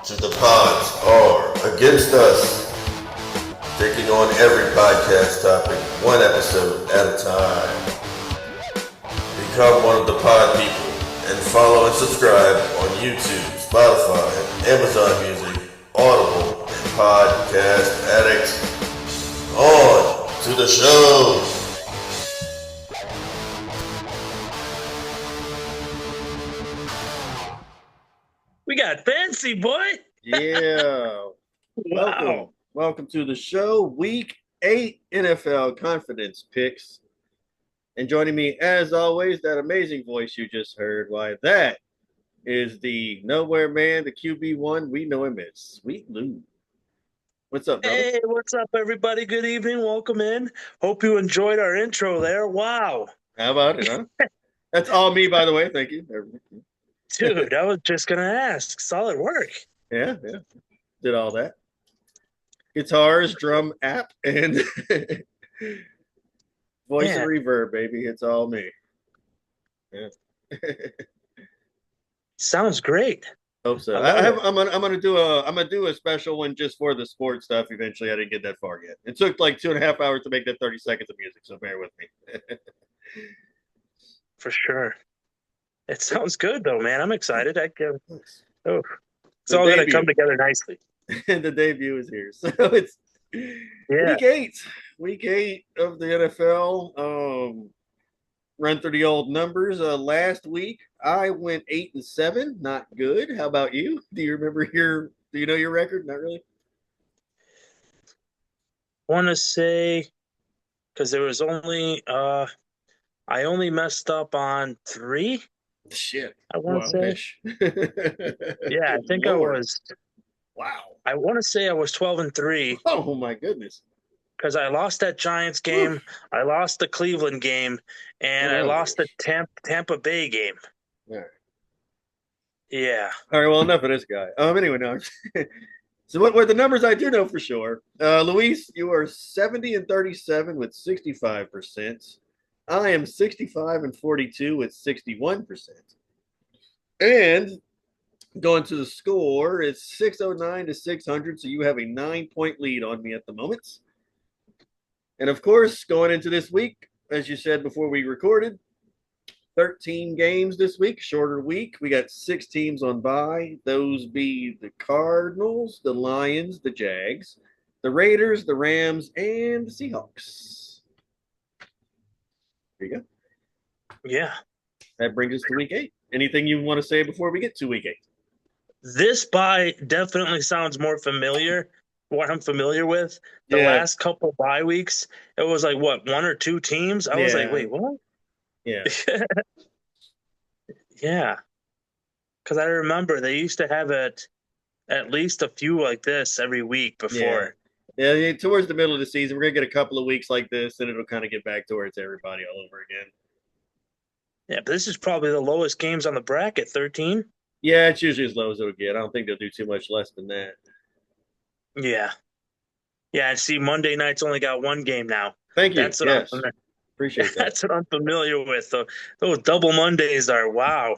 to the pods are against us, taking on every podcast topic, one episode at a time. Become one of the pod people and follow and subscribe on YouTube, Spotify, Amazon Music, Audible, and Podcast Addict. On to the show. We got fancy, boy. Yeah. Wow. Welcome to the show. Week 8 NFL Confidence Picks. And joining me, as always, that amazing voice you just heard. Why, that is the nowhere man, the QB1. We know him as Sweet Lou. What's up, brother? Hey, what's up, everybody? Good evening. Welcome in. Hope you enjoyed our intro there. Wow. How about it, huh? That's all me, by the way. Thank you. Dude, I was just going to ask. Solid work. Yeah. Did all that. Guitars, drum app, and voice and reverb, baby. It's all me. Yeah. Sounds great. Hope so. I'm gonna do a special one just for the sports stuff. Eventually, I didn't get that far yet. It took like 2.5 hours to make that 30 seconds of music, so bear with me. For sure. It sounds good though, man. I'm excited. It's all gonna come together nicely. The debut is here, so it's week eight of the NFL. Run through the old numbers. Last week I went 8-7, not good. How about you? Do you know your record? Not really. Want to say, because there was only I only messed up on 3. Shit. I want to say. Yeah, I think Lord. I was. Wow. I want to say I was 12-3. Oh my goodness. Because I lost that Giants game, Oof. I lost the Cleveland game, and I lost the Tampa Bay game. All right. Yeah. All right, well, enough of this guy. Anyway, no. So what were the numbers I do know for sure? Luis, you are 70-37 with 65%. I am 65-42 with 61%. And going to the score, it's 609-600, so you have a 9-point lead on me at the moment. And of course, going into this week, as you said before we recorded, 13 games this week, shorter week. We got 6 teams on bye. Those be the Cardinals, the Lions, the Jags, the Raiders, the Rams, and the Seahawks. There you go. Yeah. That brings us to week 8. Anything you want to say before we get to week 8? This bye definitely sounds more familiar. What I'm familiar with, the last couple bye weeks, it was like, what, 1 or 2 teams? I was like, wait, what? Yeah. Yeah. Because I remember they used to have it at least a few like this every week before. Yeah, towards the middle of the season, we're going to get a couple of weeks like this, and it'll kind of get back towards everybody all over again. Yeah, but this is probably the lowest games on the bracket, 13. Yeah, it's usually as low as it'll get. I don't think they'll do too much less than that. Yeah. Yeah, I see Monday night's only got 1 game now. Thank you. Yes. Appreciate that. That's what I'm familiar with. Those double Mondays are wow.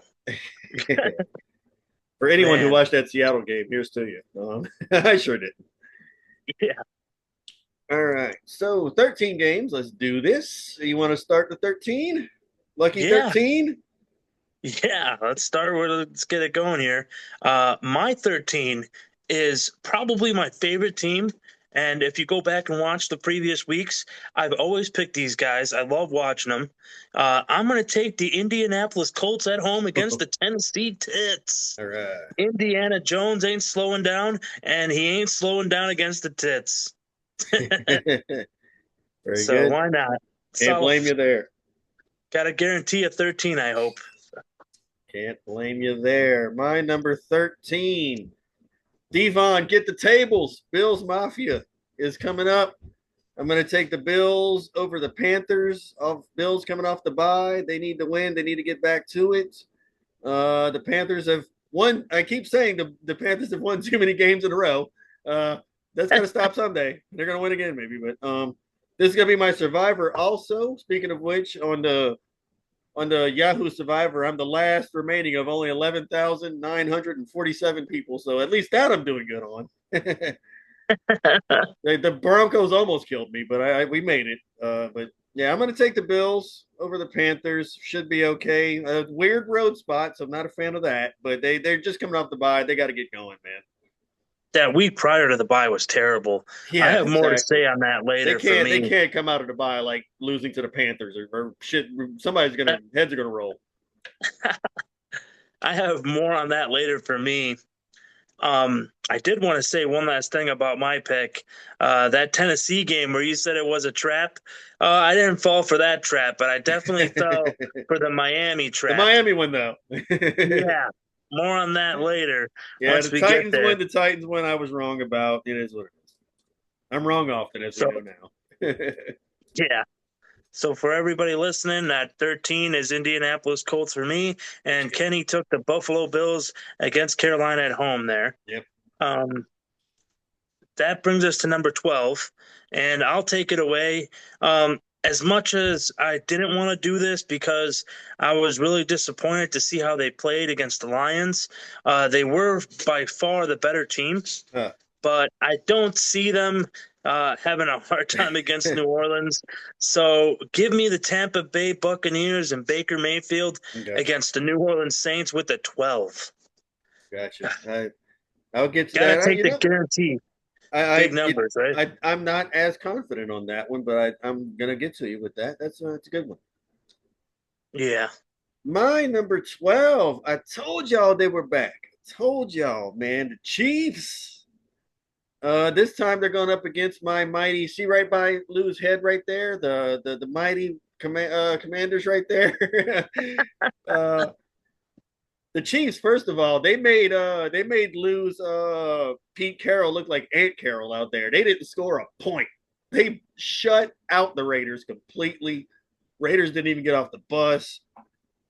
For anyone who watched that Seattle game, here's to you. I sure did. Yeah. All right. So 13 games. Let's do this. You want to start the 13? Lucky 13? Yeah, let's get it going here. My 13 is probably my favorite team. And if you go back and watch the previous weeks, I've always picked these guys. I love watching them. I'm going to take the Indianapolis Colts at home against the Tennessee Tits. All right. Indiana Jones ain't slowing down, and he ain't slowing down against the Tits. Very so good. Why not? Can't blame you there. Got to guarantee a 13, I hope. Can't blame you there. My number 13. Devon, get the tables. Bills Mafia is coming up. I'm going to take the Bills over the Panthers. Bills coming off the bye. They need to win. They need to get back to it. The Panthers have won. I keep saying the Panthers have won too many games in a row. That's going to stop someday. They're going to win again maybe. But this is going to be my survivor also. Speaking of which, on the on the Yahoo Survivor, I'm the last remaining of only 11,947 people. So at least that I'm doing good on. The Broncos almost killed me, but we made it. But yeah, I'm going to take the Bills over the Panthers. Should be okay. Weird road spot, so I'm not a fan of that. But they're just coming off the bye. They got to get going, man. That week prior to the bye was terrible. I Yeah, have more to exactly. say on that They later for can't they me. can't come out of the bye like losing to the Panthers or shit. Somebody's gonna heads are gonna roll. I have more on that later for me. I did want to say one last thing about my pick. That Tennessee game where you said it was a trap. I didn't fall for that trap, but I definitely fell for the Miami The trap. Miami one though. Yeah, more on that later Yeah, once the we get Titans there. win. The Titans win. I was wrong about. It is what it is. I'm wrong often, as we So know now. yeah. So for everybody listening, that 13 is Indianapolis Colts for me, and Kenny took the Buffalo Bills against Carolina at home there. Yep. Um, that brings us to number 12, and I'll take it away. As much as I didn't want to do this because I was really disappointed to see how they played against the Lions, they were by far the better team, Huh. but I don't see them having a hard time against New Orleans. So give me the Tampa Bay Buccaneers and Baker Mayfield Okay. against the New Orleans Saints with the 12. Gotcha. I'll get to Gotta that. take the guarantee. Big numbers, right? I'm not as confident on that one, but I'm gonna get to you with that. That's a good one. Yeah. My number 12. I told y'all they were back. I told y'all, man, the Chiefs. This time they're going up against my mighty. See right by Lou's head right there, the mighty commanders right there. uh, the Chiefs, first of all, they made Lou's Pete Carroll look like Aunt Carroll out there. They didn't score a point. They shut out the Raiders completely. Raiders didn't even get off the bus.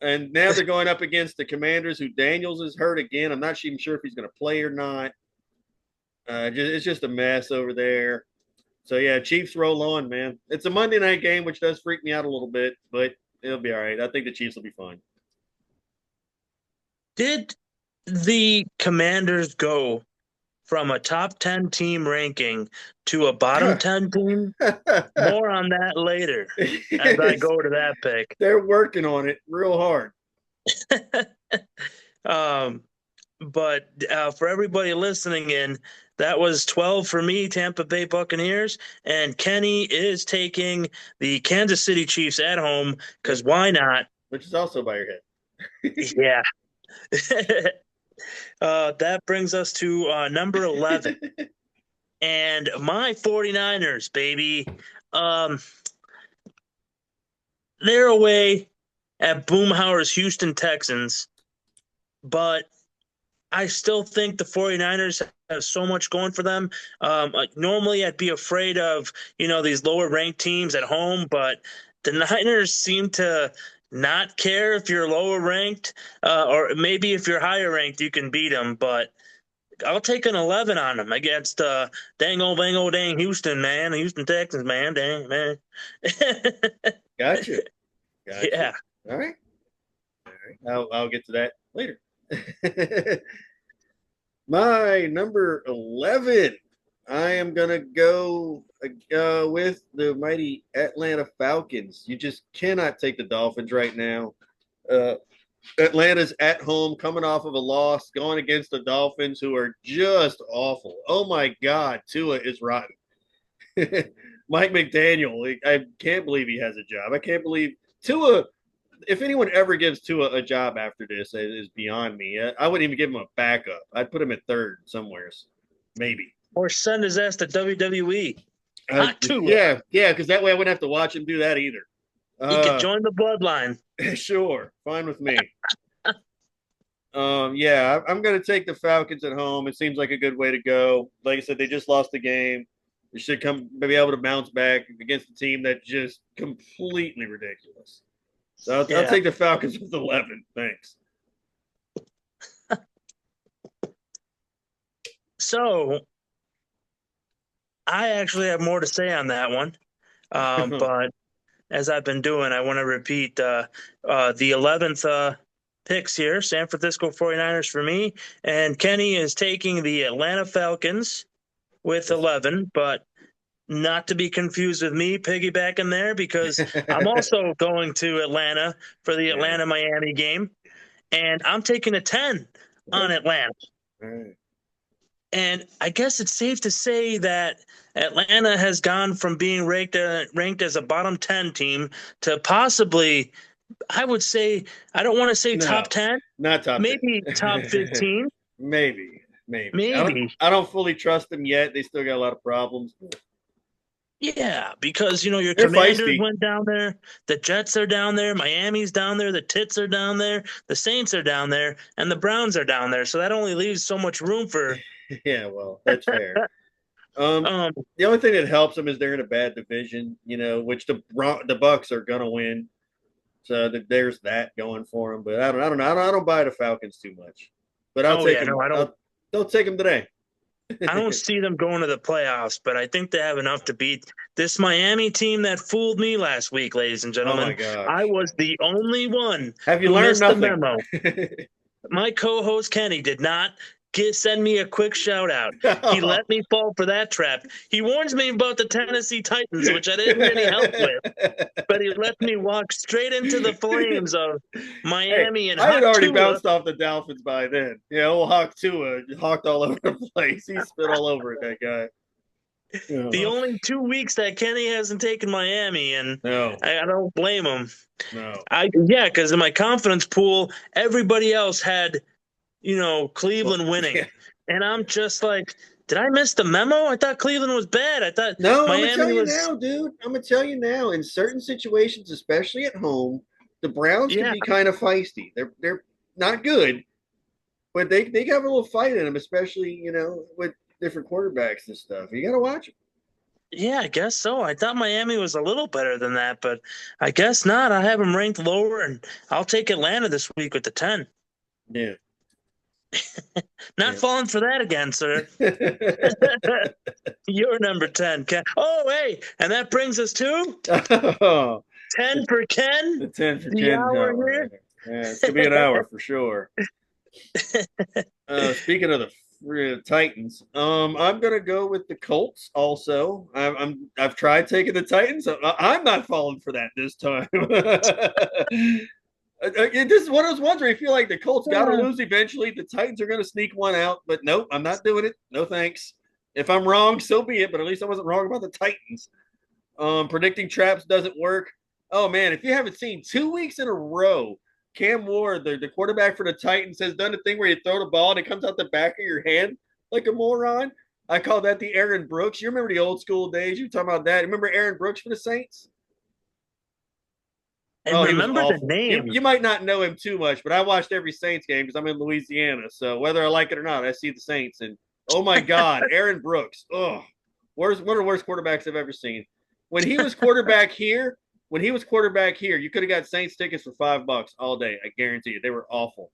And now they're going up against the Commanders, who Daniels is hurt again. I'm not even sure if he's going to play or not. It's just a mess over there. So yeah, Chiefs roll on, man. It's a Monday night game, which does freak me out a little bit, but it'll be all right. I think the Chiefs will be fine. Did the Commanders go from a top 10 team ranking to a bottom 10 team? More on that later as I go to that pick. They're working on it real hard. But for everybody listening in, that was 12 for me, Tampa Bay Buccaneers, and Kenny is taking the Kansas City Chiefs at home because why not? Which is also by your head. Yeah. That brings us to number 11. And my 49ers, baby. They're away at Boomhauer's Houston Texans, but I still think the 49ers have so much going for them. Normally, I'd be afraid of, these lower ranked teams at home, but the Niners seem to not care if you're lower ranked, or maybe if you're higher ranked, you can beat them. But I'll take an 11 on them against dang Houston, man. Houston Texans, man. Dang, man. Gotcha. Yeah. All right. I'll get to that later. My number 11. I am going to go with the mighty Atlanta Falcons. You just cannot take the Dolphins right now. Atlanta's at home, coming off of a loss, going against the Dolphins, who are just awful. Oh my God, Tua is rotten. Mike McDaniel, I can't believe he has a job. I can't believe Tua. If anyone ever gives Tua a job after this, it is beyond me. I wouldn't even give him a backup. I'd put him at third somewheres, maybe. Or send his ass to WWE. Not Tua. Yeah, because that way I wouldn't have to watch him do that either. He could join the bloodline. Sure, fine with me. Yeah, I'm going to take the Falcons at home. It seems like a good way to go. Like I said, they just lost the game. They should be able to bounce back against a team that's just completely ridiculous. So I'll take the Falcons with 11. Thanks. So I actually have more to say on that one. But as I've been doing, I want to repeat the 11th picks here. San Francisco 49ers for me. And Kenny is taking the Atlanta Falcons with 11, but not to be confused with me piggybacking there, because I'm also going to Atlanta for the Atlanta-Miami game, and I'm taking a 10 on Atlanta. Right. And I guess it's safe to say that Atlanta has gone from being ranked as a bottom 10 team to possibly, I would say, I don't want to say top 10, not top maybe 10. top 15. Maybe. Maybe. I don't fully trust them yet. They still got a lot of problems. Yeah, because, your They're Commanders feisty. went down there, the Jets are down there, Miami's down there, the Tits are down there, the Saints are down there, and the Browns are down there. So that only leaves so much room for. Yeah, well, that's fair. The only thing that helps them is they're in a bad division, which the Bucks are gonna win. So there's that going for them. But I don't know. I don't buy the Falcons too much. But I'll take them. No, don't take them today. I don't see them going to the playoffs, but I think they have enough to beat this Miami team that fooled me last week, ladies and gentlemen. Oh my gosh. I was the only one Have you who learned missed nothing? the memo. My co-host Kenny did not send me a quick shout out. He let me fall for that trap. He warns me about the Tennessee Titans, which I didn't really help with, but he let me walk straight into the flames of Miami and I had already Tua. bounced off the Dolphins by then. Yeah, old Hawk Tua hawked all over the place. He spit all over it, that guy. The only 2 weeks that Kenny hasn't taken Miami, and I don't blame him. No. Because in my confidence pool, everybody else had Cleveland winning. Yeah. And I'm just like, did I miss the memo? I thought Cleveland was bad. I thought Miami I'm going to tell you now, dude. I'm going to tell you now, in certain situations, especially at home, the Browns can be kind of feisty. They're not good, but they have a little fight in them, especially, with different quarterbacks and stuff. You got to watch them. Yeah, I guess so. I thought Miami was a little better than that, but I guess not. I have them ranked lower, and I'll take Atlanta this week with the 10. Yeah. Not falling for that again, sir. You're number 10, Ken. Oh, hey, and that brings us to 10 for Ken. The 10 for Ken. Hour here. Yeah, it's gonna be an hour for sure. Speaking of the Titans, I'm gonna go with the Colts. Also, I've tried taking the Titans. I'm not falling for that this time. This is one of those ones where you feel like the Colts got to lose eventually. The Titans are going to sneak one out, but nope, I'm not doing it. No thanks. If I'm wrong, so be it, but at least I wasn't wrong about the Titans. Predicting traps doesn't work. Oh, man, if you haven't seen 2 weeks in a row, Cam Ward, the quarterback for the Titans, has done a thing where you throw the ball and it comes out the back of your hand like a moron. I call that the Aaron Brooks. You remember the old school days? You were talking about that. Remember Aaron Brooks for the Saints? And remember the name. You might not know him too much, but I watched every Saints game because I'm in Louisiana. So whether I like it or not, I see the Saints. And oh my God, Aaron Brooks. Oh, one of the worst quarterbacks I've ever seen. When he was quarterback here, you could have got Saints tickets for $5 all day. I guarantee you, they were awful.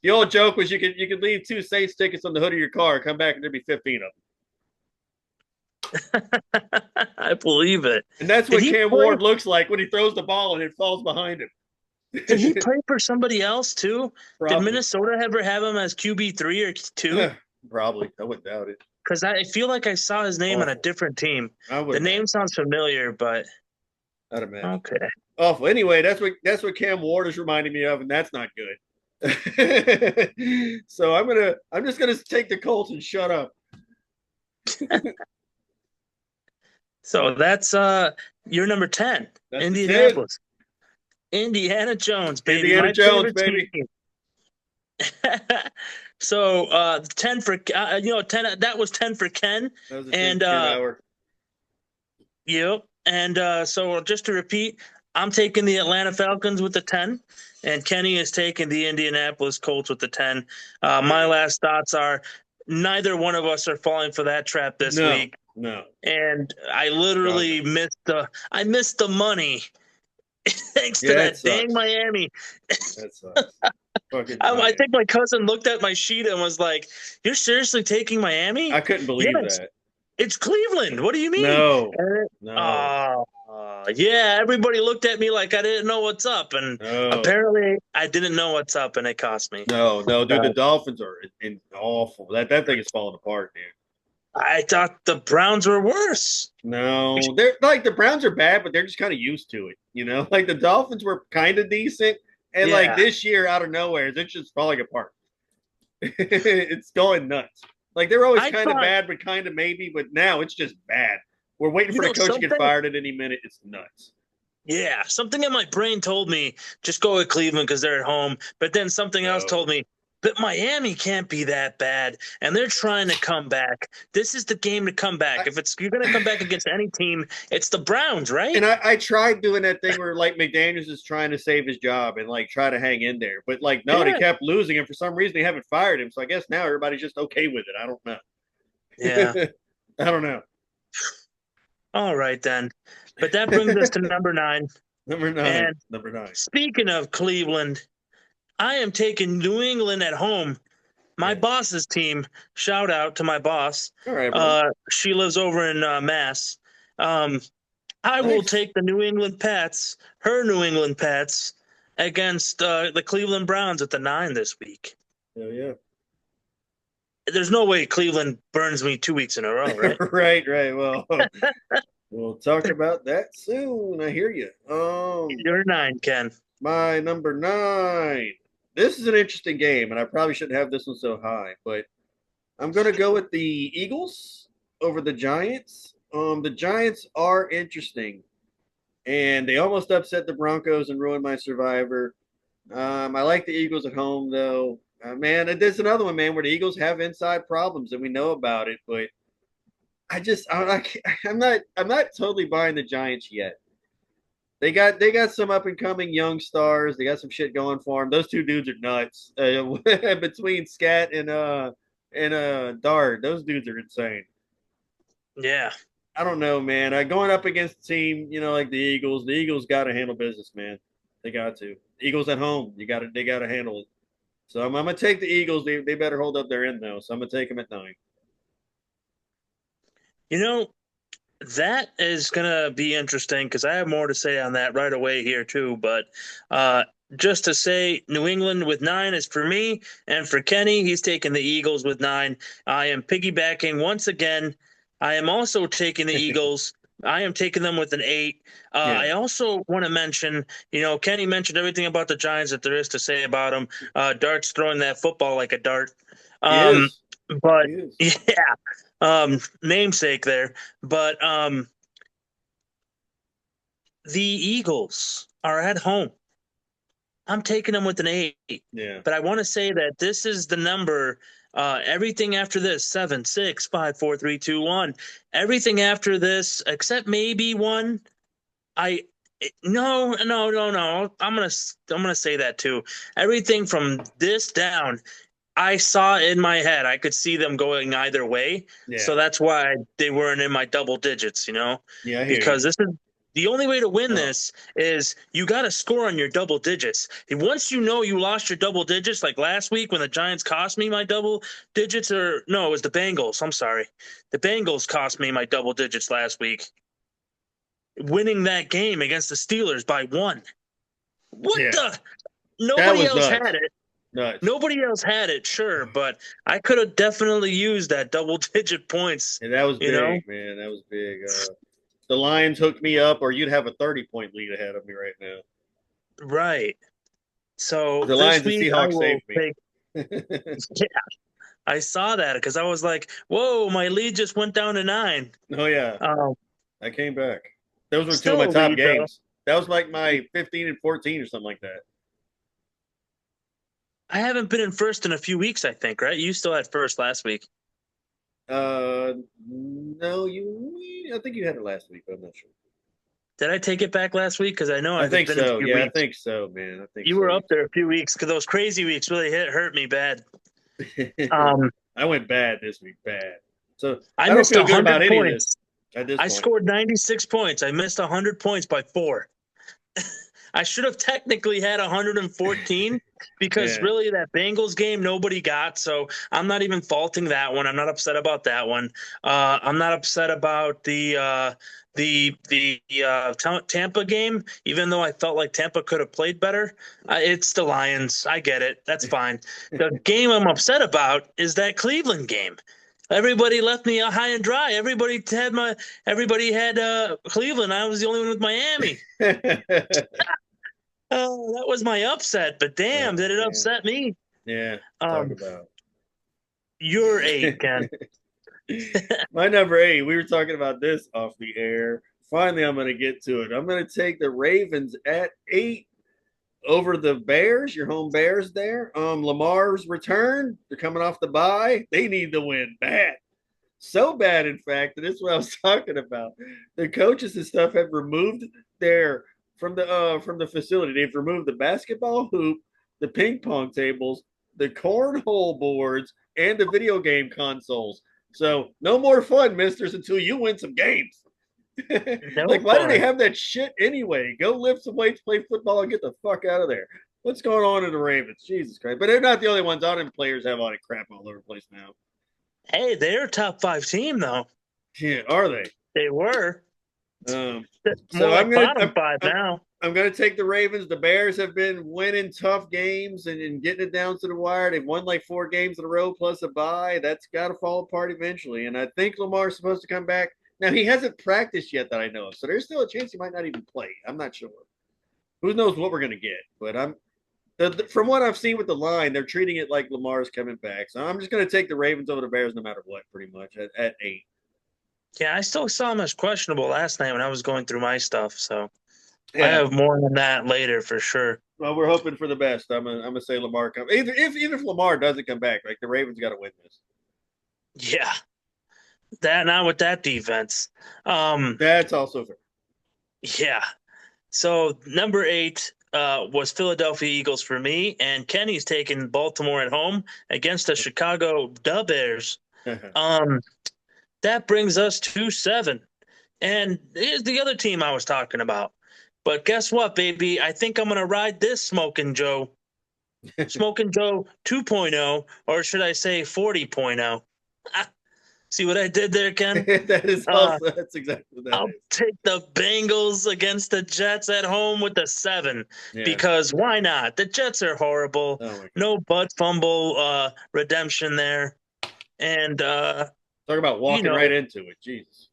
The old joke was you could leave 2 Saints tickets on the hood of your car, come back, and there'd be 15 of them. I believe it. And that's what Cam Ward looks like when he throws the ball and it falls behind him. Did he play for somebody else too? Probably. Did Minnesota ever have him as QB3 or 2? Probably. I wouldn't doubt it. Because I feel like I saw his name on a different team. The name sounds familiar, but I'd imagine. Okay. Awful. Anyway, that's what Cam Ward is reminding me of, and that's not good. So I'm just gonna take the Colts and shut up. So that's your number 10, that's Indianapolis. Indiana Jones, baby. Indiana Jones, baby. So 10 for 10. That was 10 for Ken. That was a 10 hour. Yep. And so just to repeat, I'm taking the Atlanta Falcons with the 10, and Kenny is taking the Indianapolis Colts with the 10. My last thoughts are neither one of us are falling for that trap this week. No. And I literally missed the money thanks to that dang Miami. That sucks. I think my cousin looked at my sheet and was like, "You're seriously taking Miami?" I couldn't believe that. It's Cleveland. What do you mean? No. Oh. Yeah, everybody looked at me like I didn't know what's up, and Oh. apparently I didn't know what's up, and it cost me. No, dude, the Dolphins are awful. That thing is falling apart, dude. I thought the Browns were worse. No, they're like the Browns are bad, but they're just kind of used to it. Like the Dolphins were kind of decent, and like Yeah, this year, out of nowhere, it's just falling apart. It's going nuts. Like they're always I kind of thought, bad, but kind of maybe, but now it's just bad. We're waiting you for the know, coach to get something. fired at any minute. It's nuts. Yeah, something in my brain told me just go with Cleveland because they're at home. But then something else No. told me, but Miami can't be that bad, and they're trying to come back. This is the game to come back. If you're going to come back against any team, it's the Browns, right? And I tried doing that thing where like McDaniels is trying to save his job and like try to hang in there, but like no, they Yeah, kept losing, and for some reason they haven't fired him. So I guess now everybody's just okay with it. I don't yeah. know. I don't know. All right then. But that brings us to number 9. Number nine. And Number nine. speaking of Cleveland, I am taking New England at home. My Yeah. boss's team. Shout out to my boss. All right, bro. She lives over in Mass. I will Nice. take the New England Pats, her New England Pats, against the Cleveland Browns at the 9 this week. Hell yeah. There's no way Cleveland burns me 2 weeks in a row, right? Right. Well, we'll talk about that soon. I hear you. You're 9, Ken. My number 9. This is an interesting game, and I probably shouldn't have this one so high, but I'm gonna go with the Eagles over the Giants. The Giants are interesting, and they almost upset the Broncos and ruined my Survivor. I like the Eagles at home, though. Man, there's another one, man, where the Eagles have inside problems, and we know about it. But I'm not totally buying the Giants yet. They got some up and coming young stars. They got some shit going for them. Those two dudes are nuts. Between Scat and Dard, those dudes are insane. Yeah. I don't know, man. Going up against a team, like the Eagles. The Eagles got to handle business, man. They got to. Eagles at home. They got to handle it. So I'm gonna take the Eagles. They better hold up their end though. So I'm gonna take them at 9. You know, that is going to be interesting because I have more to say on that right away here, too. But just to say, New England with 9 is for me. And for Kenny, he's taking the Eagles with 9. I am piggybacking once again. I am also taking the Eagles. I am taking them with an 8. Yeah. I also want to mention, Kenny mentioned everything about the Giants that there is to say about them. Dart's throwing that football like a dart. He is. But He is. yeah, namesake there. But the Eagles are at home. I'm taking them with an 8. Yeah. But I want to say that this is the number. Everything after this, 7, 6, 5, 4, 3, 2, 1. Everything after this, except maybe 1. No. I'm gonna say that too. Everything from this down, I saw in my head. I could see them going either way. Yeah. So that's why they weren't in my double digits, Yeah. I hear because you. this is the only way to win this is you got to score on your double digits. And once you lost your double digits, like last week when the Giants cost me my double digits, or no, it was the Bengals. I'm sorry. The Bengals cost me my double digits last week. Winning that game against the Steelers by 1. What Yeah. the? Nobody else nuts. had it. Nuts. Nobody else had it, sure, but I could have definitely used that double-digit points. And that was big, man. That was big. The Lions hooked me up, or you'd have a 30-point lead ahead of me right now. Right. So The Lions and Seahawks saved me. Yeah, I saw that because I was like, "Whoa, my lead just went down to 9." Oh yeah, I came back. Those were Still two of my top lead, games. That was like my 15 and 14 or something like that. I haven't been in first in a few weeks, I think, right? You still had first last week. No, I think you had it last week, but I'm not sure. Did I take it back last week? Because I know I think been so. in a few Yeah, weeks. I think so, man. I think you were up there a few weeks because those crazy weeks really hurt me bad. I went bad this week, bad. So I don't missed feel good about 100 any of points. this at this I point. scored 96 points. I missed 100 points by 4. I should have technically had 114 because really that Bengals game nobody got. So I'm not even faulting that one. I'm not upset about that one. I'm not upset about the Tampa game, even though I felt like Tampa could have played better, it's the Lions. I get it. That's fine. The game I'm upset about is that Cleveland game. Everybody left me high and dry. Everybody had Cleveland. I was the only one with Miami. Oh, that was my upset. But damn, did it upset me? Yeah. Talk Um, about. you're 8, Ken. My number 8. We were talking about this off the air. Finally, I'm going to get to it. I'm going to take the Ravens at 8 over the Bears. Your home Bears there. Lamar's return. They're coming off the bye. They need to win bad. So bad, in fact, that this is what I was talking about. The coaches and stuff have removed their from the facility. They've removed the basketball hoop, the ping pong tables, the cornhole boards, and the video game consoles. So no more fun, misters, until you win some games. No Like, why do they fun. have that shit anyway? Go lift some weights, play football, and get the fuck out of there. What's going on in the Ravens? Jesus Christ. But they're not the only ones. All them players have all that crap all over the place now. Hey, they're a top 5 team though. Yeah, are they? They were. Um, More so like I'm gonna bottom 5 now. I'm gonna take the Ravens. The Bears have been winning tough games and getting it down to the wire. They've won like 4 games in a row plus a bye. That's got to fall apart eventually. And I think Lamar's supposed to come back. Now he hasn't practiced yet that I know of, so there's still a chance he might not even play. I'm not sure. Who knows what we're gonna get? But from what I've seen with the line, they're treating it like Lamar's coming back. So I'm just gonna take the Ravens over the Bears no matter what, pretty much at 8. Yeah, I still saw him as questionable last night when I was going through my stuff. So I Yeah. have more on that later for sure. Well, we're hoping for the best. I'm gonna say Lamar comes. Even if Lamar doesn't come back, like the Ravens got to win this. Yeah, that not with that defense. That's also fair. Yeah. So number 8 was Philadelphia Eagles for me, and Kenny's taking Baltimore at home against the Chicago Bears. That brings us to 7. And here's the other team I was talking about. But guess what, baby? I think I'm going to ride this Smoking Joe. Smoking Joe 2.0, or should I say 40.0? See what I did there, Ken? That is also that's exactly what that I'll is. take the Bengals against the Jets at home with the 7 Yeah. because why not? The Jets are horrible. Oh my God. No butt fumble redemption there. And Talk about walking right into it. Jesus.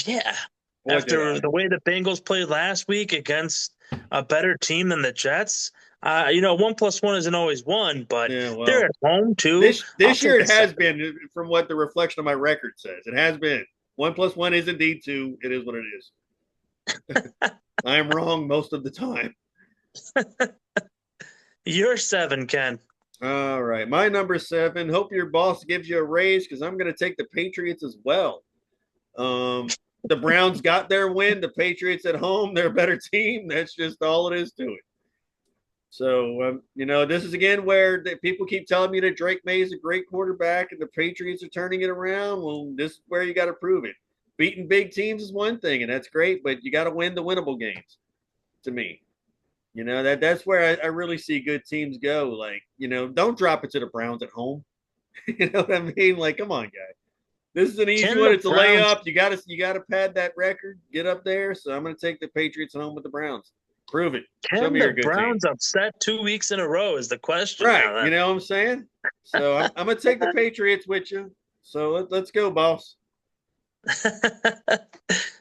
yeah. Boy, After the way the Bengals played last week against a better team than the Jets, 1 + 1 isn't always 1, but they're at home too. This year it has been, from what the reflection of my record says. It has been 1 + 1 is indeed 2. It is what it is. I am wrong most of the time. You're 7, Ken. All right, my number 7. Hope your boss gives you a raise because I'm going to take the Patriots as well. The Browns got their win. The Patriots at home, they're a better team. That's just all it is to it. So, this is again where people keep telling me that Drake May is a great quarterback and the Patriots are turning it around. Well, this is where you got to prove it. Beating big teams is one thing, and that's great, but you got to win the winnable games, to me. That's where I really see good teams go. Like, don't drop it to the Browns at home. You know what I mean? Like, come on, guys. This is an easy one. It's a layup. You gotta pad that record. Get up there. So I'm gonna take the Patriots home with the Browns. Prove it. Show me you're a good Browns team. upset 2 weeks in a row is the question. Right. You know what I'm saying? So I'm gonna take the Patriots with you. So let's go, boss.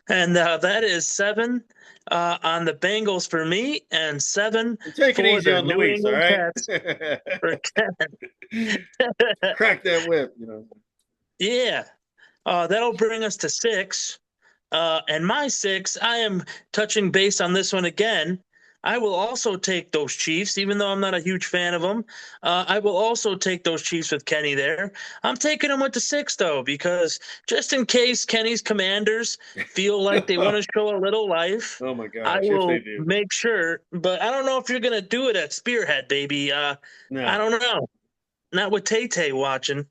And that is 7 on the Bengals for me, and 7 take it for easy the on New Luis, England all right? Cats for Ken. Crack that whip, Yeah. That'll bring us to 6. And my 6, I am touching base on this one again. I will also take those Chiefs, even though I'm not a huge fan of them. I will also take those Chiefs with Kenny there. I'm taking them with the 6, though, because just in case Kenny's Commanders feel like they want to show a little life, oh my gosh, I will they do. make sure. But I don't know if you're going to do it at Spearhead, baby. No. I don't know. Not with Tay-Tay watching.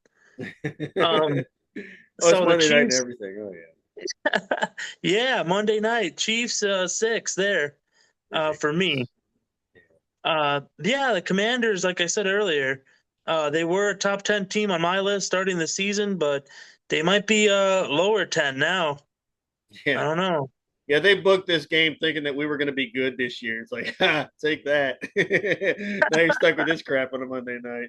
So Monday night and everything. Oh, yeah. Yeah, Monday night. Chiefs 6 there. For me. The Commanders, like I said earlier, they were a top 10 team on my list starting the season, but they might be lower 10 now. Yeah. I don't know. Yeah, they booked this game thinking that we were going to be good this year. It's like, ha, take that. Now you're stuck with this crap on a Monday night.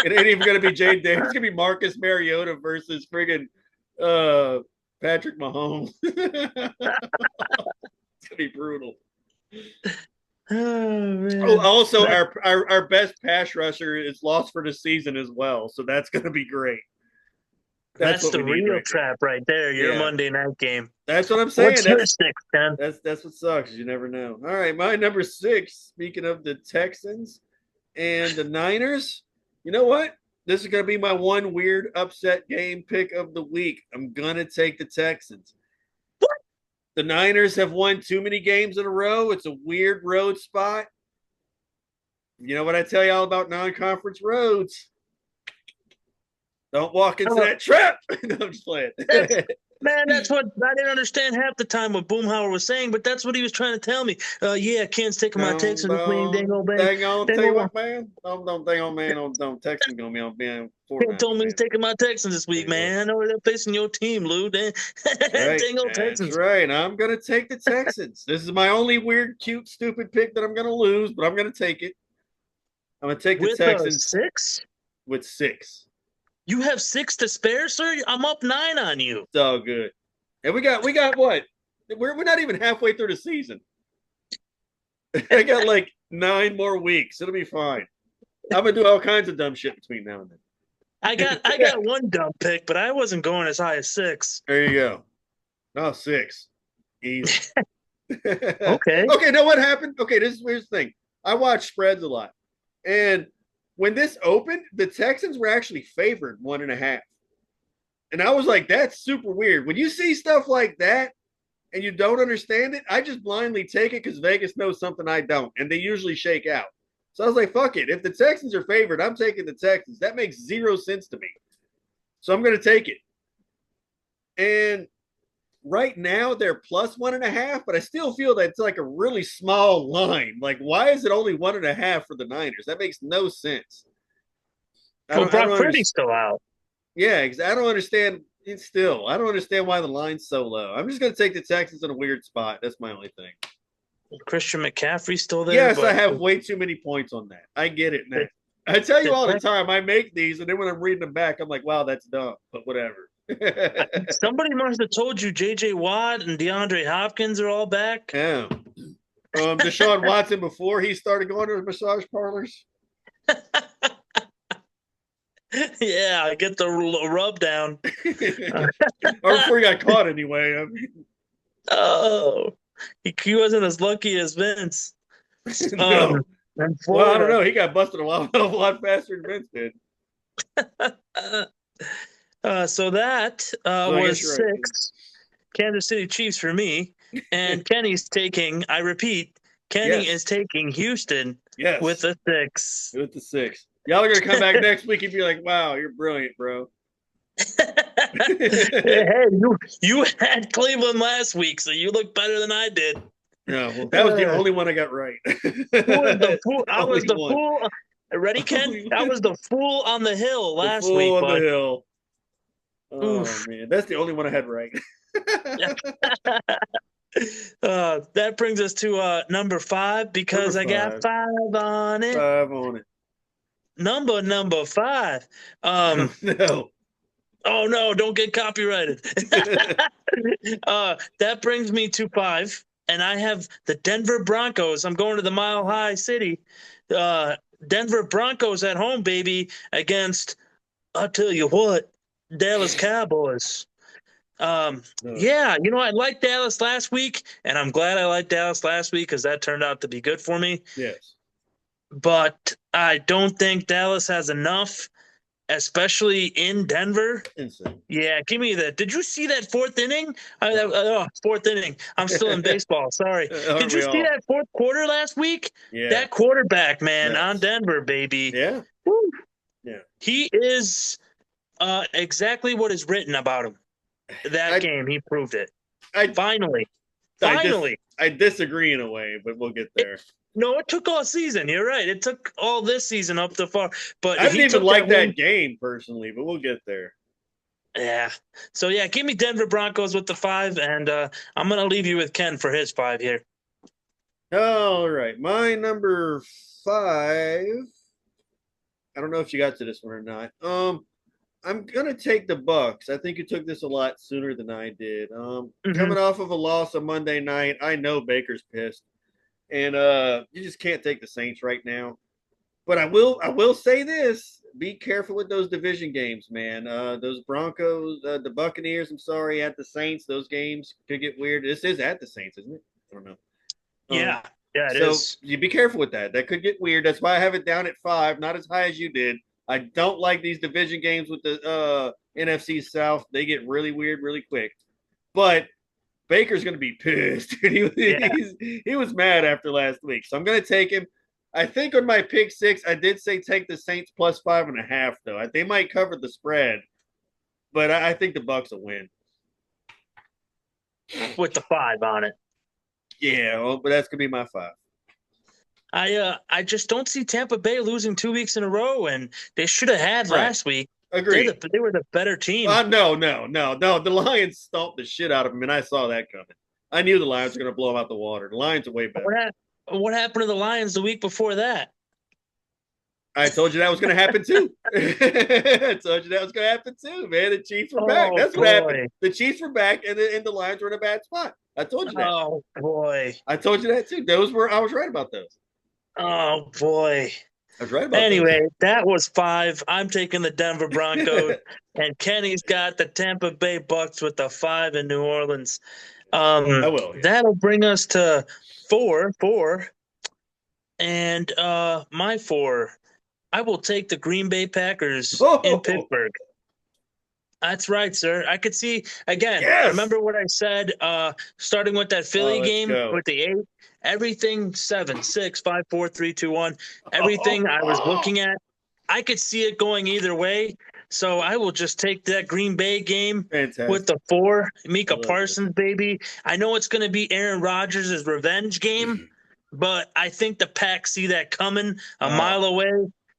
It ain't even going to be Jay Daniels. It's going to be Marcus Mariota versus friggin' Patrick Mahomes. It's going to be brutal. Oh, man. Oh, also, our best pass rusher is lost for the season as well. So that's going to be great. That's what the we need real right now. trap right there. Your Yeah. Monday night game. That's what I'm saying. What's your six, Ken? That's what sucks. You never know. All right, my number 6. Speaking of the Texans and the Niners, you know what? This is going to be my one weird upset game pick of the week. I'm going to take the Texans. What? The Niners have won too many games in a row. It's a weird road spot. You know what I tell y'all about non-conference roads? Don't walk into that trap. No, I'm just playing. Man, that's what I didn't understand half the time what Boomhauer was saying, but that's what he was trying to tell me. Yeah, Ken's taking my Texans and playing Dango Bang. Tell you what, man. Don't Texans gonna be on being Ken told me he's taking my Texans this week, man. I know they're facing your team, Lou. Dango Texans. That's right. I'm gonna take the Texans. This is my only weird, cute, stupid pick that I'm gonna lose, but I'm gonna take it. I'm gonna take the Texans 6 with 6. You have 6 to spare, sir? I'm up 9 on you. It's all good. And we got what? We're not even halfway through the season. I got like 9 more weeks. It'll be fine. I'm gonna do all kinds of dumb shit between now and then. I got one dumb pick, but I wasn't going as high as 6. There you go. Oh, 6. Easy. Okay. Okay, now what happened? Okay, here's the thing. I watch spreads a lot. And when this opened, the Texans were actually favored 1.5. And I was like, that's super weird. When you see stuff like that and you don't understand it, I just blindly take it because Vegas knows something I don't. And they usually shake out. So I was like, fuck it. If the Texans are favored, I'm taking the Texans. That makes 0 sense to me. So I'm going to take it. And right now they're plus 1.5, but I still feel that it's like a really small line. Like, why is it only 1.5 for the Niners? That makes no sense. Well, Brock Purdy's still out. Yeah, I don't understand. I don't understand why the line's so low. I'm just going to take the Texans in a weird spot. That's my only thing. Christian McCaffrey's still there. Yes, I have way too many points on that. I get it now. I tell you all the time, I make these, and then when I'm reading them back, I'm like, wow, that's dumb, but whatever. Somebody must have told you J.J. Watt and DeAndre Hopkins are all back. Yeah. Deshaun Watson before he started going to the massage parlors. Yeah, I get the rub down. Or before he got caught anyway. I mean. Oh, he wasn't as lucky as Vince. No. Well, I don't know. He got busted a lot faster than Vince did. So that was 6 right. Kansas City Chiefs for me. And Kenny's taking, I repeat, Kenny is taking Houston with a 6. With the 6. Y'all are going to come back next week and be like, wow, you're brilliant, bro. Hey, you had Cleveland last week, so you look better than I did. No, well, that was the only one I got right. I was the fool. Ready, Ken? I was the fool on the hill last week. On the hill. Oh, man. That's the only one I had right. That brings us to number 5 because I got 5 on it. 5 on it. Number 5. No. Oh, no, don't get copyrighted. That brings me to 5, and I have the Denver Broncos. I'm going to the Mile High City. Denver Broncos at home, baby, against, I'll tell you what, Dallas Cowboys. Yeah, you know, I liked Dallas last week, and I'm glad I liked Dallas last week because that turned out to be good for me. Yes. But I don't think Dallas has enough, especially in Denver. Insane. Yeah, give me that. Did you see that 4th inning? 4th inning. I'm still in baseball. Sorry. Did you see that 4th quarter last week? Yeah. That quarterback, man, on Denver, baby. Yeah. Woo. Yeah. He is exactly what is written about him. That game, he proved it. Finally. I disagree in a way, but we'll get there. It took all season. You're right. It took all this season up to far. But I didn't even like that game personally, but we'll get there. Yeah. So yeah, give me Denver Broncos with the 5, and I'm gonna leave you with Ken for his 5 here. All right, my number 5. I don't know if you got to this one or not. I'm gonna take the Bucks. I think you took this a lot sooner than I did. Hmm. Coming off of a loss on Monday night, I know Baker's pissed, and you just can't take the Saints right now. But I will say this: be careful with those division games, man. Those Broncos, the Buccaneers. I'm sorry, at the Saints, those games could get weird. This is at the Saints, isn't it? I don't know. Um, Yeah. Yeah, it so is. you be careful with that. That could get weird. That's why I have it down at 5, not as high as you did. I don't like these division games with the NFC South. They get really weird really quick. But Baker's going to be pissed. Yeah. He was mad after last week. So I'm going to take him. I think on my pick 6, I did say take the Saints plus 5.5, though. They might cover the spread, but I think the Bucks will win. With the 5 on it. Yeah, well, but that's going to be my 5. I just don't see Tampa Bay losing 2 weeks in a row, and they should have had Right. last week. Agreed. They were the better team. No. The Lions stomped the shit out of them, and I saw that coming. I knew the Lions were going to blow them out the water. The Lions are way better. What happened to the Lions the week before that? I told you that was going to happen too. I told you that was going to happen too, man. The Chiefs were back. That's what happened. The Chiefs were back, and the Lions were in a bad spot. I told you that. Oh boy. I told you that too. I was right about those. Oh boy. I was right about Anyway, those. that was 5. I'm taking the Denver Broncos, and Kenny's got the Tampa Bay Bucks with the 5 in New Orleans. I will. Yeah. That'll bring us to 4. And my 4. I will take the Green Bay Packers in Pittsburgh. That's right, sir. I could see again. Yes! Remember what I said? Starting with that Philly game with the 8, everything 7, 6, 5, 4, 3, 2, 1. Everything I was looking at, I could see it going either way. So I will just take that Green Bay game with the 4. Micah Parsons, baby. I know it's going to be Aaron Rodgers' revenge game, but I think the Pack see that coming a mile away.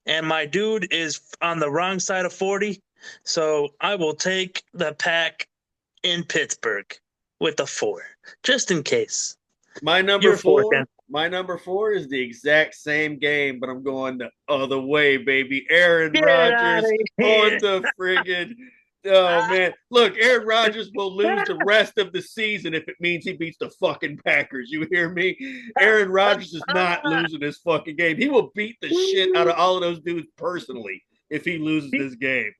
And my dude is on the wrong side of 40. So I will take the Pack in Pittsburgh with the 4, just in case. My number 4. My number 4 is the exact same game, but I'm going the other way, baby. Aaron Rodgers on the friggin'. Oh man! Look, Aaron Rodgers will lose the rest of the season if it means he beats the fucking Packers. You hear me? Aaron Rodgers is not losing this fucking game. He will beat the shit out of all of those dudes personally if he loses this game.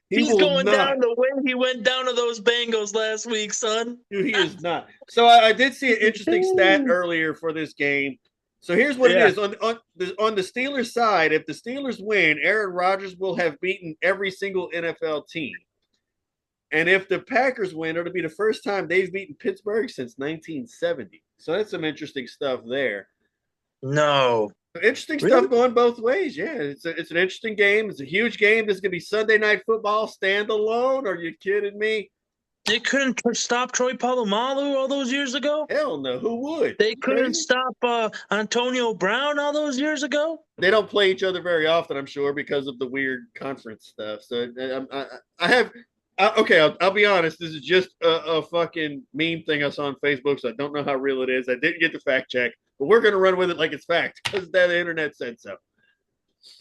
He's going down the way he went down to those Bengals last week, son. Dude, he is not. So I did see an interesting stat earlier for this game. So here's what it is. On the Steelers side, if the Steelers win, Aaron Rodgers will have beaten every single NFL team. And if the Packers win, it'll be the first time they've beaten Pittsburgh since 1970. So that's some interesting stuff there. No. Interesting stuff going both ways. Yeah, it's an interesting game. It's a huge game. This is going to be Sunday Night Football standalone. Are you kidding me? They couldn't stop Troy Polamalu all those years ago? Hell no. Who would? They couldn't stop Antonio Brown all those years ago? They don't play each other very often, I'm sure, because of the weird conference stuff. So I'll be honest. This is just a fucking meme thing I saw on Facebook, so I don't know how real it is. I didn't get the fact check, but we're going to run with it like it's fact because the internet said so.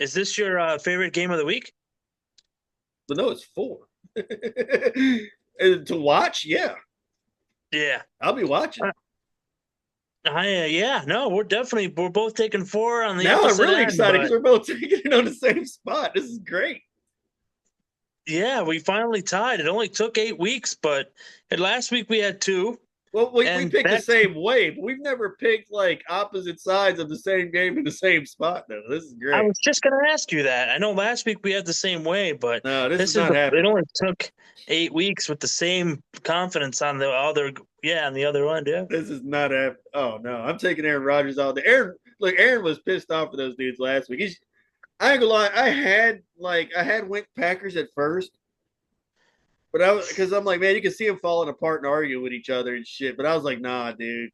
Is this your favorite game of the week? But no, it's 4. To watch, yeah. Yeah. I'll be watching. We're both taking 4 on the now opposite I'm really end, excited because we're both taking it on the same spot. This is great. Yeah, we finally tied. It only took 8 weeks, but last week we had 2. Well, we picked the same way, but we've never picked like opposite sides of the same game in the same spot. Though this is great. I was just going to ask you that. I know last week we had the same way, but no, this is not happening. It only took 8 weeks with the same confidence on the other end. Yeah, this is not happening. Oh no, I'm taking Aaron Rodgers all day. Aaron was pissed off at those dudes last week. I ain't gonna lie. I had went Packers at first. But because I'm like, man, you can see them falling apart and arguing with each other and shit. But I was like, nah, dude.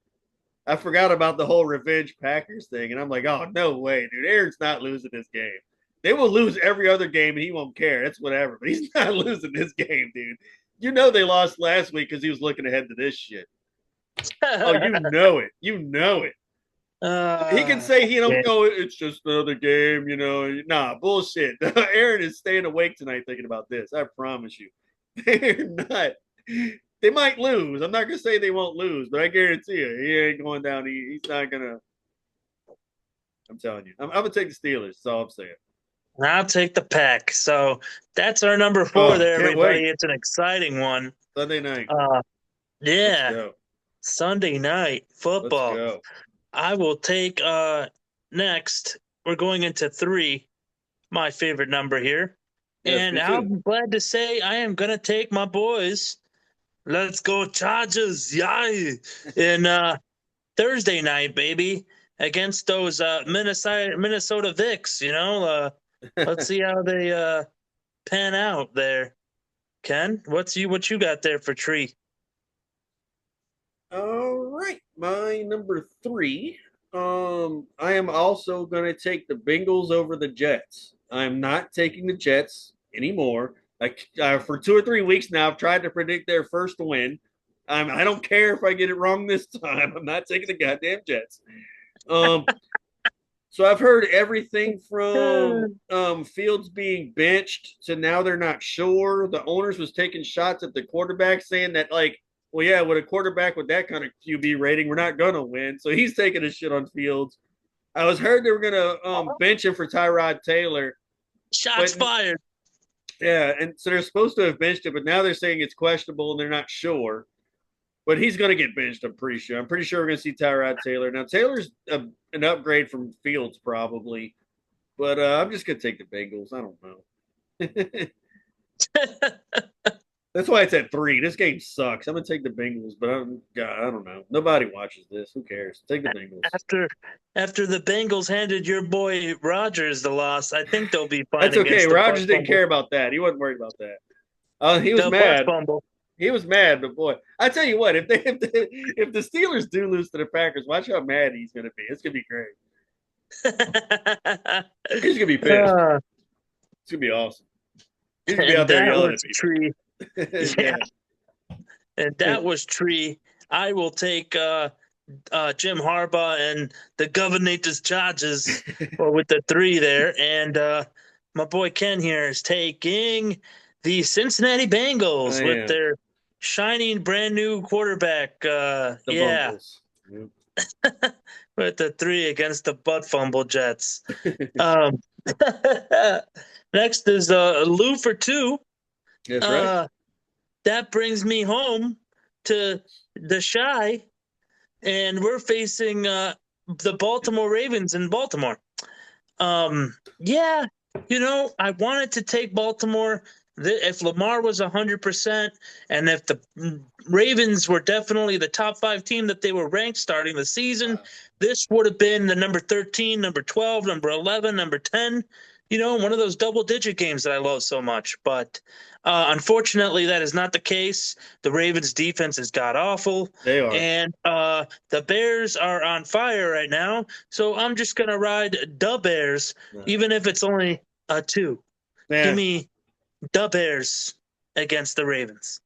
I forgot about the whole revenge Packers thing. And I'm like, oh, no way, dude. Aaron's not losing this game. They will lose every other game and he won't care. It's whatever. But he's not losing this game, dude. You know they lost last week because he was looking ahead to this shit. Oh, you know it. You know it. He can say yeah. oh, it's just another game, Nah, bullshit. Aaron is staying awake tonight thinking about this. I promise you. They're not. They might lose. I'm not gonna say they won't lose, but I guarantee you, he ain't going down. He's not gonna. I'm telling you. I'm gonna take the Steelers. That's all I'm saying. I'll take the Pack. So that's our number 4 there, Can't everybody. wait. It's an exciting one. Sunday night. Yeah. Let's go. Sunday night Let's football. go. I will take next. We're going into 3, my favorite number here. Yes, And me too. I'm glad to say I am gonna take my boys. Let's go Chargers, yay! In Thursday night, baby, against those Minnesota Vicks. Let's see how they pan out there. Ken, what you got there for Tree? All right, my number 3. I am also going to take the Bengals over the Jets. I'm not taking the Jets anymore. Like for 2 or 3 weeks now, I've tried to predict their first win. I don't care if I get it wrong this time. I'm not taking the goddamn Jets. So I've heard everything from Fields being benched to now they're not sure. The owners was taking shots at the quarterback, saying that well, yeah, with a quarterback with that kind of QB rating, we're not gonna win. So he's taking a shit on Fields. I was heard they were gonna bench him for Tyrod Taylor. Shots fired. Yeah, and so they're supposed to have benched him, but now they're saying it's questionable and they're not sure. But he's going to get benched, I'm pretty sure. I'm pretty sure we're going to see Tyrod Taylor. Now, Taylor's an upgrade from Fields, probably. But I'm just going to take the Bengals. I don't know. That's why it's at 3. This game sucks. I'm going to take the Bengals, but I don't know. Nobody watches this. Who cares? Take the Bengals. After the Bengals handed your boy Rodgers the loss, I think they'll be fine. That's okay. Rodgers didn't care about that. He wasn't worried about that. He was mad. He was mad, but boy, I tell you what, if the Steelers do lose to the Packers, watch how mad he's going to be. It's going to be great. He's going to be pissed. It's going to be awesome. He's going to be out there yelling at Tree. Yeah. And that was Tree. I will take Jim Harbaugh and the Governor's Chargers with the 3 there. And my boy Ken here is taking the Cincinnati Bengals with their shining brand new quarterback. Bungles. With the 3 against the butt fumble Jets. Next is Lou for 2. That's right. That brings me home to the Shy, and we're facing the Baltimore Ravens in Baltimore. Yeah, I wanted to take Baltimore. If Lamar was 100%, and if the Ravens were definitely the top 5 team that they were ranked starting the season, this would have been the number 13, number 12, number 11, number 10. One of those double-digit games that I love so much. But unfortunately, that is not the case. The Ravens' defense is god-awful. They are. And the Bears are on fire right now. So I'm just going to ride the Bears, even if it's only a 2. Man. Give me the Bears against the Ravens.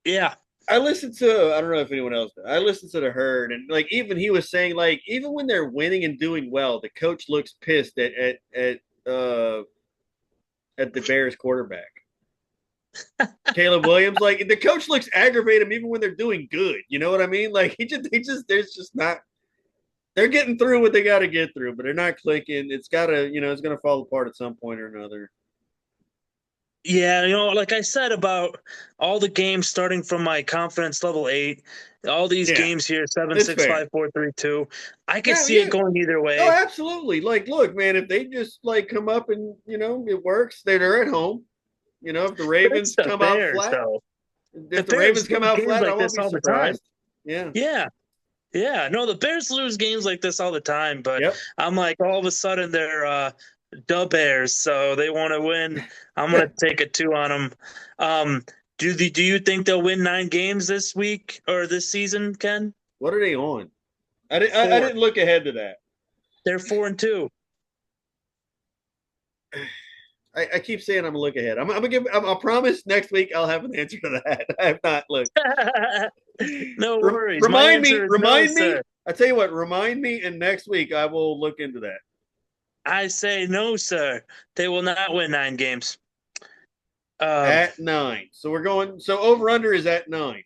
Yeah. I listened to, I don't know if anyone else did. I listened to the Herd, and even he was saying even when they're winning and doing well, the coach looks pissed at the Bears quarterback. Caleb Williams, the coach looks aggravated even when they're doing good. You know what I mean? There's just not. They're getting through what they got to get through, but they're not clicking. It's gotta, it's gonna fall apart at some point or another. Yeah, like I said about all the games starting from my confidence level 8, all these games here, 7, 6, 5, 4, 3, 2. I can see it going either way. Oh, absolutely. Look, man, if they just come up and it works, they're at home. If the Ravens come out flat, if the Ravens come out flat, I won't be surprised. Yeah. Yeah. Yeah. No, the Bears lose games like this all the time, but I'm like, all of a sudden they're the Bears, so they want to win. I'm going to take a 2 on them. Do you think they'll win 9 games this week or this season, Ken? What are they on? I didn't look ahead to that. They're 4-2. I keep saying I'm gonna look ahead. I'll promise next week I'll have an answer to that. I have not looked. No worries. Remind me. No, sir. I tell you what. Remind me, and next week I will look into that. I say no, sir. They will not win 9 games. At 9. So we're going. So over under is at 9.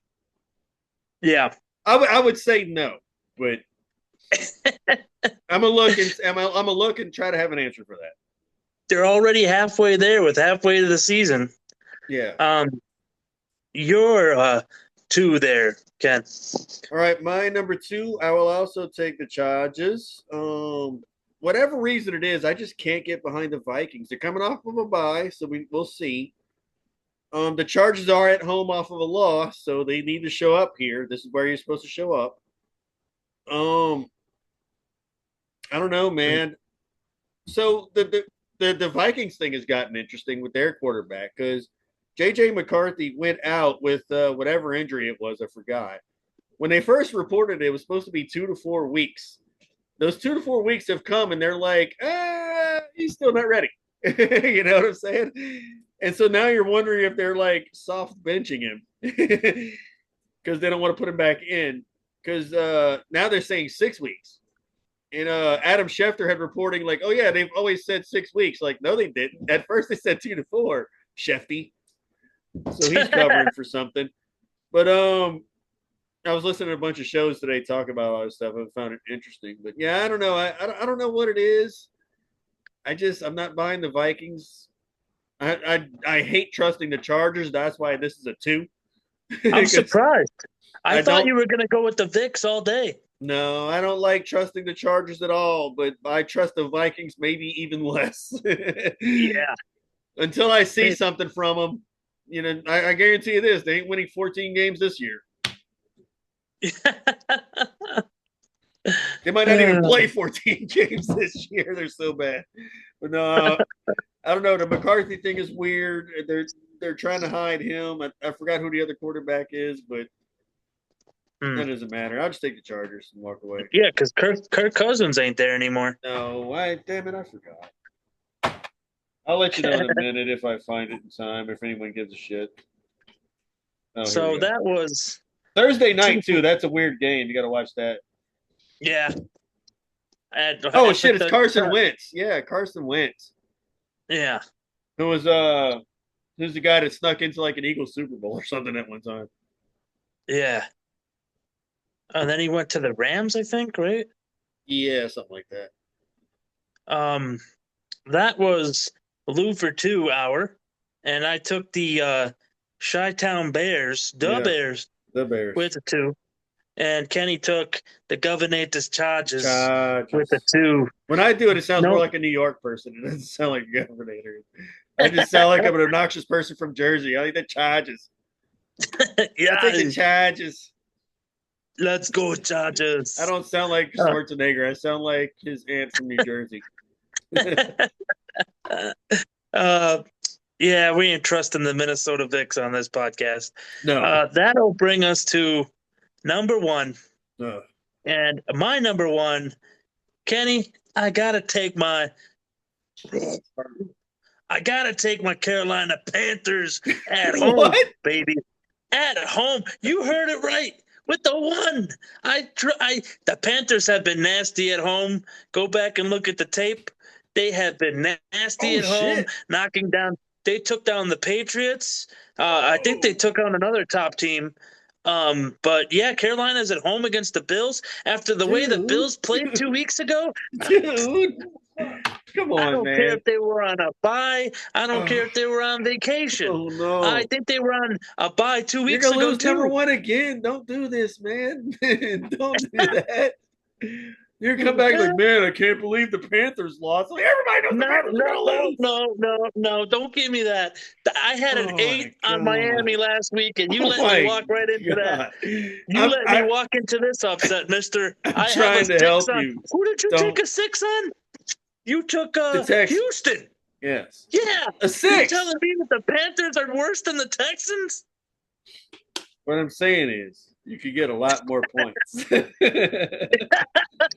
Yeah. I would say no, but I'm gonna look and try to have an answer for that. They're already halfway there with halfway to the season. Yeah. You're 2 there, Ken. All right, my number 2. I will also take the Chargers. Whatever reason it is, I just can't get behind the Vikings. They're coming off of a bye, so we'll see. The Chargers are at home off of a loss, so they need to show up here. This is where you're supposed to show up. I don't know, man. So the Vikings thing has gotten interesting with their quarterback because JJ McCarthy went out with whatever injury it was. I forgot. When they first reported it was supposed to be 2 to 4 weeks. Those 2 to 4 weeks have come, and they're like, he's still not ready. You know what I'm saying? And so now you're wondering if they're like soft benching him because they don't want to put him back in. Because now they're saying 6 weeks. And Adam Schefter had reporting like, oh yeah, they've always said 6 weeks. Like, no, they didn't. At first they said 2 to 4. Shefty. So he's covering for something. But I was listening to a bunch of shows today talk about all this stuff. I found it interesting. But yeah, I don't know. I don't know what it is. I'm not buying the Vikings. I hate trusting the Chargers. That's why this is a 2. I'm surprised. I thought you were going to go with the Vicks all day. No, I don't like trusting the Chargers at all, but I trust the Vikings maybe even less. Yeah. Until I see something from them, you know, I guarantee you this: they ain't winning 14 games this year. They might not even play 14 games this year. They're so bad. But no, I don't know. The McCarthy thing is weird. They're trying to hide him. I forgot who the other quarterback is, but that doesn't matter. I'll just take the Chargers and walk away. Yeah, because Kirk Cousins ain't there anymore. No, damn it, I forgot. I'll let you know in a minute if I find it in time, if anyone gives a shit. Oh, so that was Thursday night too. That's a weird game. You got to watch that. Yeah. Shit! It's Carson Wentz. Yeah, Carson Wentz. Yeah. Who's the guy that snuck into like an Eagles Super Bowl or something at one time? Yeah. And then he went to the Rams, I think, right? Yeah, something like that. That was Lou for 2 hour, and I took the Chi-Town Bears, Bears with the 2, and Kenny took the Governator's Chargers with the 2. When I do it, it sounds more like a New York person. It doesn't sound like a Governator. I just sound like I'm an obnoxious person from Jersey. I like the Chargers. Yeah, I take the Chargers. Let's go, Chargers. I don't sound like Schwarzenegger. I sound like his aunt from New Jersey. Yeah, we ain't trusting the Minnesota Vicks on this podcast. No. That'll bring us to number 1. No. And my number 1, Kenny, I gotta take my Carolina Panthers at home, baby. At home. You heard it right. With the 1, the Panthers have been nasty at home. Go back and look at the tape. They have been nasty at home, knocking down. They took down the Patriots. I think they took on another top team. But yeah, Carolina's at home against the Bills after the way the Bills played 2 weeks ago. Dude, come on, I don't man. care if they were on a bye. I don't care if they were on vacation. Oh no! I think they were on a bye 2 weeks ago. You're gonna lose number 1 again. Don't do this, man. Don't do that. You come back like, man, I can't believe the Panthers lost. Like, everybody knows the Panthers are gonna lose. No, don't give me that. I had an 8 on Miami last week, and you let me walk right into that. You let me walk into this upset, mister. I'm trying to help you. Who did you take a 6 on? You took Houston. Yes. Yeah. A 6. You're telling me that the Panthers are worse than the Texans? What I'm saying is, you could get a lot more points.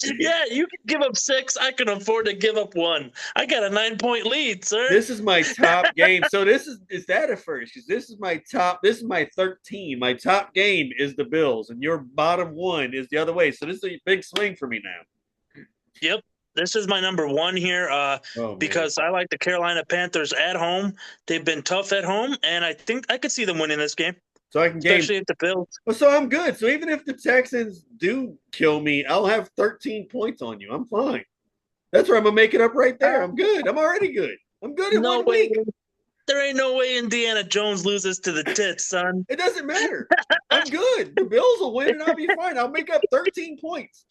Yeah, you can give up 6. I can afford to give up 1. I got a 9-point lead, sir. This is my top game. So this is that a first? Because this is my top. This is my 13. My top game is the Bills, and your bottom one is the other way. So this is a big swing for me now. Yep. This is my number 1 here because I like the Carolina Panthers at home. They've been tough at home, and I think I could see them winning this game. So I can game. Especially if the Bills. Well, so I'm good. So even if the Texans do kill me, I'll have 13 points on you. I'm fine. That's where I'm gonna make it up right there. I'm good. I'm already good. I'm good in No 1 way. week. There ain't no way Indiana Jones loses to the Tits, son. It doesn't matter. I'm good. The Bills will win, and I'll be fine. I'll make up 13 points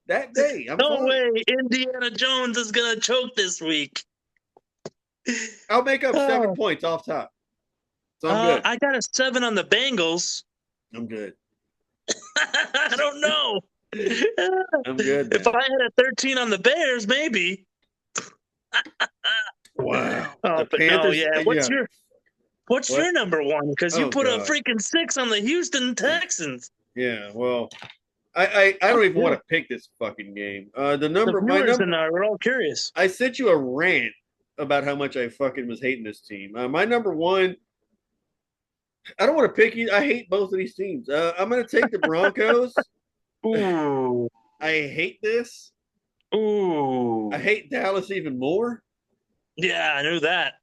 that day. I'm No fine. way Indiana Jones is gonna choke this week. I'll make up 7 points off top. So I'm good. I got a 7 on the Bengals. I'm good. I don't know. I'm good. If I had a 13 on the Bears, maybe. Wow. Oh, but Panthers, no, yeah. What's your number 1? Because you put God. a freaking 6 on the Houston Texans. Yeah, well, I don't even want to pick this fucking game. My number. We're all curious. I sent you a rant about how much I fucking was hating this team. My number 1. I don't want to pick you. I hate both of these teams. I'm going to take the Broncos. Ooh. I hate this. Ooh. I hate Dallas even more. Yeah, I knew that.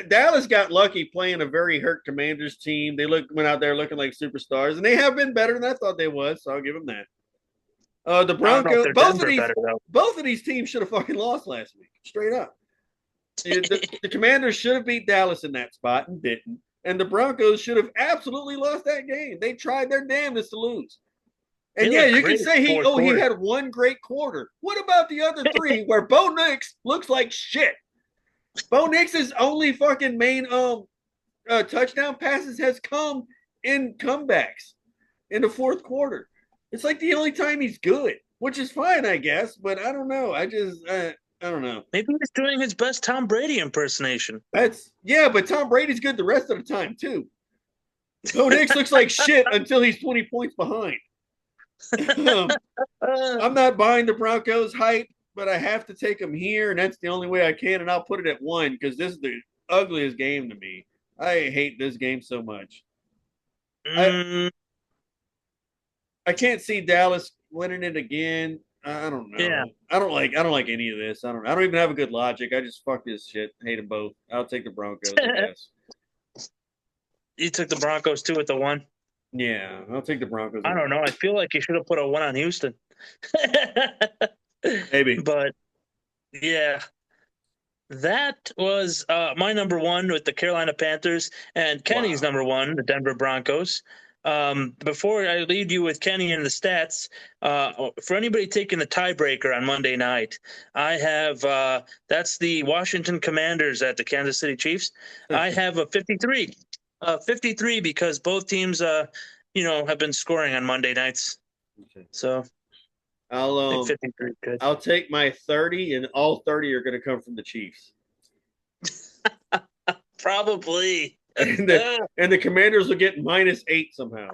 Dallas got lucky playing a very hurt Commanders team. They went out there looking like superstars, and they have been better than I thought they was. So I'll give them that. The Broncos, both of these teams should have fucking lost last week, straight up. The Commanders should have beat Dallas in that spot and didn't, and the Broncos should have absolutely lost that game. They tried their damnedest to lose. And yeah, you can say he had 1 great quarter. What about the other 3 where Bo Nix looks like shit? Bo Nix's only fucking main touchdown passes has come in comebacks in the 4th quarter. It's like the only time he's good, which is fine, I guess. But I don't know. I don't know. Maybe he's doing his best Tom Brady impersonation. But Tom Brady's good the rest of the time too. Bo Nix looks like shit until he's 20 points behind. I'm not buying the Broncos hype, but I have to take them here, and that's the only way I can, and I'll put it at 1 because this is the ugliest game to me. I hate this game so much. I can't see Dallas winning it again. I don't know. Yeah. I don't like any of this. I don't even have a good logic. I just fuck this shit. Hate them both. I'll take the Broncos, I guess. You took the Broncos too with the 1? Yeah, I'll take the Broncos. I don't know. I feel like you should have put a 1 on Houston. Maybe. But yeah. That was my number 1 with the Carolina Panthers, and Kenny's number 1, the Denver Broncos. Before I lead you with Kenny and the stats, for anybody taking the tiebreaker on Monday night, I have that's the Washington Commanders at the Kansas City Chiefs. I have a 53. 53 because both teams, have been scoring on Monday nights. Okay. So I'll 53 good. I'll take my 30, and all 30 are going to come from the Chiefs. Probably. And the Commanders will get -8 somehow.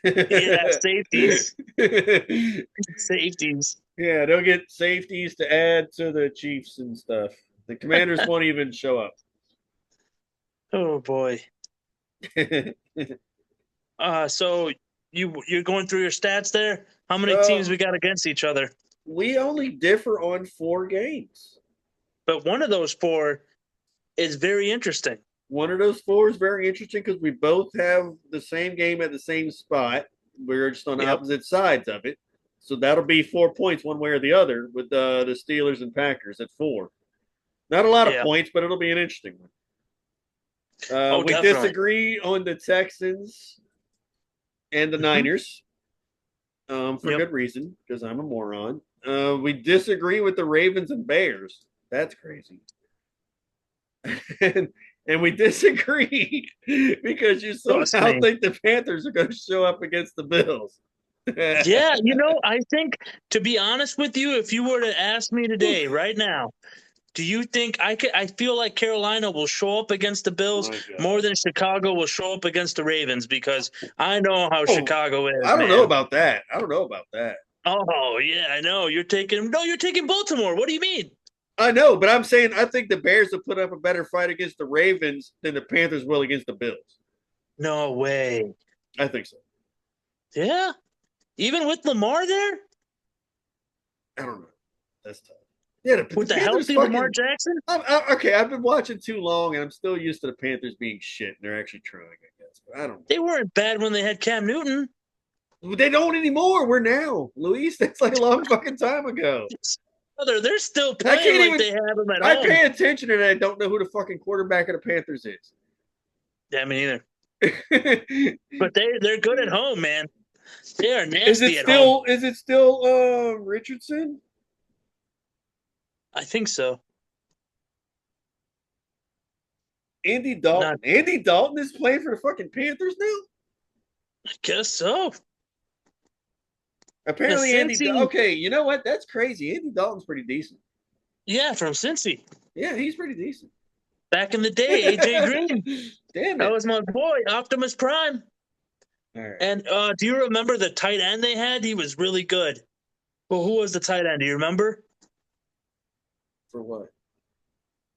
Yeah, safeties. Safeties. Yeah, they'll get safeties to add to the Chiefs and stuff. The Commanders won't even show up. Oh boy. So you're going through your stats there? How many teams we got against each other? We only differ on 4 games. But one of those 4 is very interesting. One of those 4 is very interesting because we both have the same game at the same spot. We're just on opposite sides of it. So that'll be 4 points one way or the other with the Steelers and Packers at 4. Not a lot of points, but it'll be an interesting one. We definitely disagree on the Texans and the Niners for good reason, because I'm a moron. We disagree with the Ravens and Bears. That's crazy. and we disagree because you somehow think the Panthers are going to show up against the Bills. Yeah, I think, to be honest with you, if you were to ask me today, right now, Do you think I feel like Carolina will show up against the Bills My God. more than Chicago will show up against the Ravens because I know how Chicago is. I don't man. know about that. I don't know about that. Oh yeah, I know. You're taking Baltimore. What do you mean? I know, but I'm saying I think the Bears will put up a better fight against the Ravens than the Panthers will against the Bills. No way. I think so. Yeah. Even with Lamar there? I don't know. That's tough. Yeah, With the Panthers healthy Lamar Jackson? Okay, I've been watching too long, and I'm still used to the Panthers being shit, and they're actually trying, I guess. But I don't. They weren't bad when they had Cam Newton. They don't anymore. We're now, Luis. That's like a long fucking time ago. They're still playing like they have him at home. I pay attention, and I don't know who the fucking quarterback of the Panthers is. Yeah, me neither. But they're good at home, man. They are nasty at home. Is it still Richardson? I think so. Andy Dalton. Andy Dalton is playing for the fucking Panthers now? I guess so. Apparently, okay, you know what? That's crazy. Andy Dalton's pretty decent. Yeah, from Cincy. Yeah, he's pretty decent. Back in the day, AJ Green. Damn it. That was my boy, Optimus Prime. All right. And do you remember the tight end they had? He was really good. Well, who was the tight end? Do you remember? For what?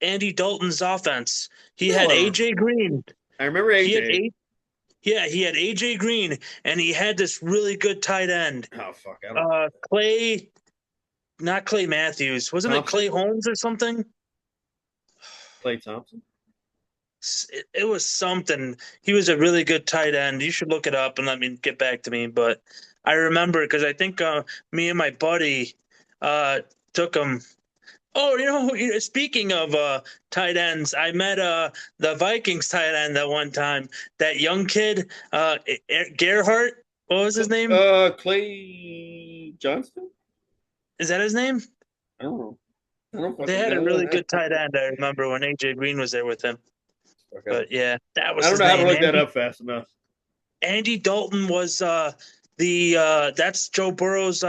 Andy Dalton's offense. He had AJ Green. I remember AJ. He had AJ Green, and he had this really good tight end. Oh fuck! I don't Clay, not Clay Matthews. Wasn't it Clay Holmes or something? Clay Thompson. It was something. He was a really good tight end. You should look it up and let me get back to me. But I remember because I think me and my buddy took him. Oh, speaking of tight ends, I met the Vikings tight end that one time. That young kid, Gerhardt. What was his name? Clay Johnston. Is that his name? I don't know. They had a really good tight end. I remember when AJ Green was there with him. Okay. But yeah, that was. I don't know how to look that up fast enough. Andy Dalton was that's Joe Burrow's.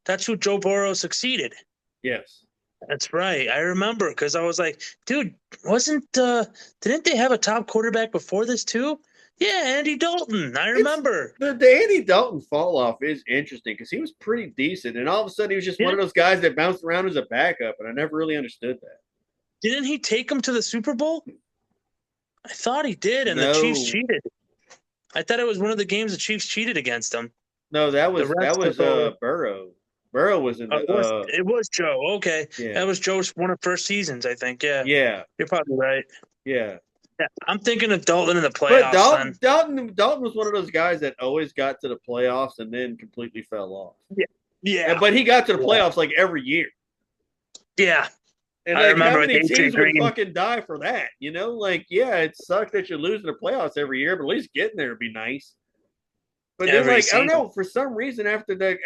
That's who Joe Burrow succeeded. Yes. That's right. I remember because I was like, dude, didn't they have a top quarterback before this too? Yeah, Andy Dalton. I remember. The Andy Dalton fall off is interesting because he was pretty decent, and all of a sudden he was just one of those guys that bounced around as a backup, and I never really understood that. Didn't he take him to the Super Bowl? I thought he did, and the Chiefs cheated. I thought it was one of the games the Chiefs cheated against them. No, that was Burrow. Burrow was in the. It was Joe. Okay, yeah. That was Joe's one of first seasons, I think. Yeah. Yeah. You're probably right. Yeah. I'm thinking of Dalton in the playoffs. But Dalton was one of those guys that always got to the playoffs and then completely fell off. Yeah. But he got to the playoffs like every year. Yeah. And like, how many teams would fucking die for that? You know, like, yeah, it sucks that you're losing the playoffs every year, but at least getting there would be nice. But then, like, I don't know, for some reason, after the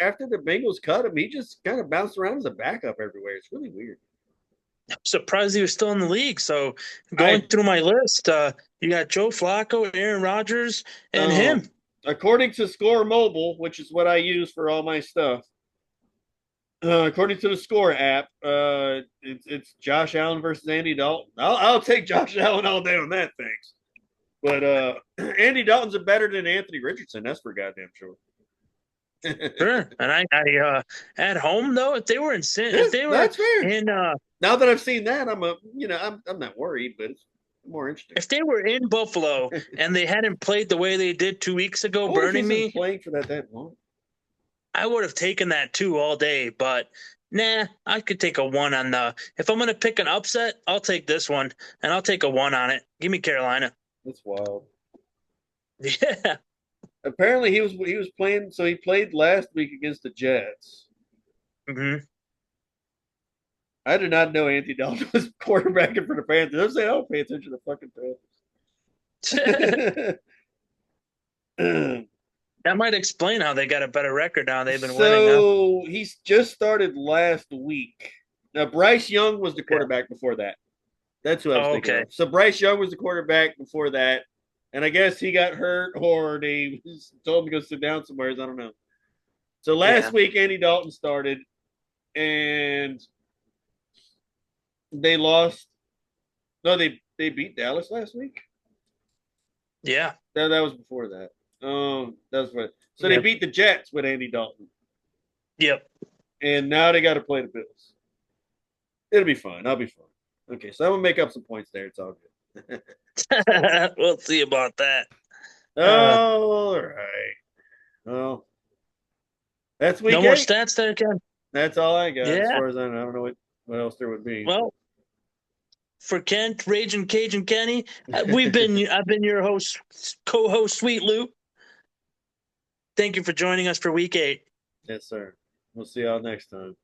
Bengals cut him, he just kind of bounced around as a backup everywhere. It's really weird. I'm surprised he was still in the league. So going through my list, you got Joe Flacco, Aaron Rodgers, and him. According to Score Mobile, which is what I use for all my stuff, according to the Score app, it's Josh Allen versus Andy Dalton. I'll take Josh Allen all day on that, thanks. But Andy Dalton's better than Anthony Richardson. That's for goddamn sure. Sure. And I at home though, if they were in that's fair. Now that I've seen that, I'm not worried, but it's more interesting. If they were in Buffalo and they hadn't played the way they did 2 weeks ago, burning me playing for that long, I would have taken that too all day. But nah, I could take a 1 on the. If I'm gonna pick an upset, I'll take this one, and I'll take a 1 on it. Give me Carolina. That's wild. Yeah. Apparently he was playing. So he played last week against the Jets. Mm-hmm. I did not know Andy Dalton was quarterbacking for the Panthers. I'm saying I don't pay attention to fucking Panthers. That might explain how they got a better record now. They've been winning. So he's just started last week. Now Bryce Young was the quarterback before that. That's who I was thinking of. So Bryce Young was the quarterback before that. And I guess he got hurt or they told him to go sit down somewhere. I don't know. So last week, Andy Dalton started. And They lost. No, they beat Dallas last week. Yeah. That was before that. That was what. So they Yep. beat the Jets with Andy Dalton, Yep. and now they got to play the Bills. It'll be fun. I'll be fine. Okay, so I'm gonna make up some points there. It's all good. We'll see about that. All right. Well, that's week No more 8. stats there, Ken. That's all I got as Yeah. far as I know. I don't know what else there would be. Well, for Kent, Raging Cajun Kenny, I've been your host, co-host, Sweet Lou. Thank you for joining us for week 8. Yes, sir. We'll see y'all next time.